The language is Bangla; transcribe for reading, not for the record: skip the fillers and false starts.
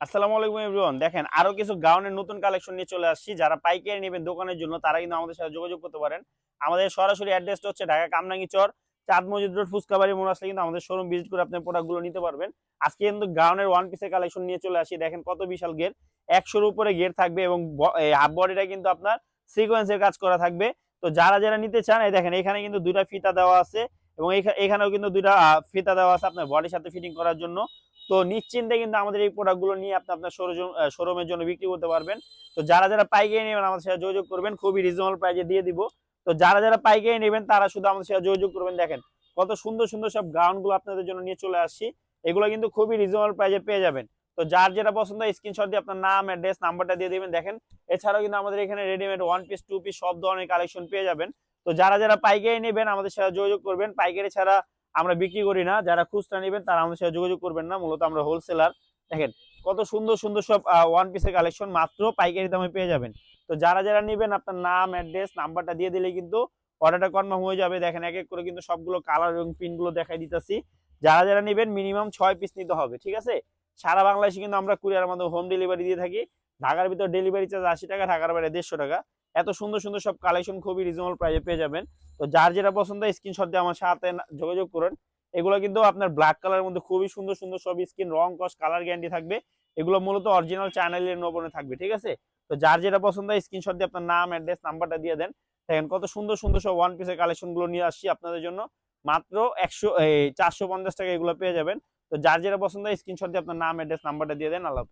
আসসালামু আলাইকুম এভরিওয়ান। দেখেন আরো কিছু গাউনের নতুন কালেকশন নিয়ে চলে আসছি। যারা পাইকারি নেবেন দোকানের জন্য তারা কিন্তু আমাদের সাথে যোগাযোগ করতে পারেন। আমাদের সরাসরি অ্যাড্রেসটা হচ্ছে ঢাকা কামরাঙ্গী চর, চাঁদ মসজিদ রোড, ফুচকাবাড়ি মোড় আসলে কিন্তু আমাদের শোরুম ভিজিট করে আপনি প্রোডাক্টগুলো নিতে পারবেন। আজকে কিন্তু গাউনের ওয়ান পিসের কালেকশন নিয়ে চলে আসি। দেখেন কত বিশাল গের, 100-র উপরে গের থাকবে এবং হাফ বডিটা কিন্তু আপনার সিকোয়েন্সের কাজ করা থাকবে। তো যারা যারা নিতে চান এই দেখেন এখানে কিন্তু দুইটা ফিতা দেওয়া আছে এবং এখানেও কিন্তু দুইটা ফিতা দেওয়া আছে আপনার বডির সাথে ফিটিং করার জন্য। তো নিশ্চিন্তে কিন্তু আমাদের এই প্রোডাক্টগুলো নিয়ে আপনি আপনার শোরুমের জন্য বিক্রি করতে পারবেন। তো যারা যারা পাইকারি নেবেন আমাদের সাথে যোগাযোগ করবেন, খুবই রিজনেবল প্রাইসে দিয়ে দিব। তো যারা যারা পাইকারি নেবেন তারা শুধু আমাদের সাথে যোগাযোগ করবেন। দেখেন কত সুন্দর সুন্দর সব গাউনগুলো আপনাদের জন্য নিয়ে চলে আসছি। এগুলো কিন্তু খুবই রিজনেবল প্রাইসে পেয়ে যাবেন। তো যার যেটা পছন্দ স্ক্রিনশট দিয়ে আপনার নাম, অ্যাড্রেস, নাম্বারটা দিয়ে দিবেন। দেখেন এছাড়াও কিন্তু আমাদের এখানে readymade one piece, two piece সব ধরনের কালেকশন পেয়ে যাবেন। তো যারা যারা পাইকারি নেবেন আমাদের সাথে যোগাযোগ করবেন। পাইকারি ছাড়া আমরা বিক্রি করি না। যারা খুচরা নেবেন তারা আমাদের সাথে যোগাযোগ করবেন না, মূলত আমরা হোলসেলার। দেখেন কত সুন্দর সুন্দর সব ওয়ান পিসের কালেকশন মাত্র পাইকারি দামে পেয়ে যাবেন। তো যারা যারা নেবেন আপনার নাম, অ্যাড্রেস, নাম্বারটা দিয়ে দিলে কিন্তু অর্ডারটা কনফার্ম হয়ে যাবে। দেখেন এক এক করে কিন্তু সবগুলো কালার এবং প্রিন্ট গুলো দেখাই দিতেছি। যারা যারা নেবেন মিনিমাম 6 পিস নিতে হবে, ঠিক আছে? সারা বাংলাদেশে কিন্তু আমরা কুরিয়ারের মাধ্যমে হোম ডেলিভারি দিয়ে থাকি। ঢাকার ভিতর ডেলিভারি চার্জ 80 টাকা, ঢাকার বাইরে 150 টাকা। এত সুন্দর সুন্দর সব কালেকশন খুবই রিজনেবল প্রাইসে পেয়ে যাবেন। তো যার যেটা পছন্দ স্ক্রিনশট দিয়ে আমার সাথে যোগাযোগ করুন। এগুলো কিন্তু আপনার ব্ল্যাক কালারের মধ্যে খুবই সুন্দর সুন্দর সব স্কিন, রং, কস, কালার গ্যারান্টি থাকবে। এগুলো মূলত অরিজিনাল চ্যানেলের নবনে থাকবে, ঠিক আছে? তো যার যেটা পছন্দ স্ক্রিনশট দিয়ে আপনার নাম, অ্যাড্রেস, নাম্বারটা দিয়ে দেন। দেখেন কত সুন্দর সুন্দর সব ওয়ান পিসের কালেকশন গুলো নিয়ে আসছি আপনাদের জন্য। মাত্র 450 টাকা এগুলো পেয়ে যাবেন। তো যার যেটা পছন্দ স্ক্রিনশট দিয়ে আপনার নাম, অ্যাড্রেস, নাম্বারটা দিয়ে দেন। আল্লাহ হাফেজ।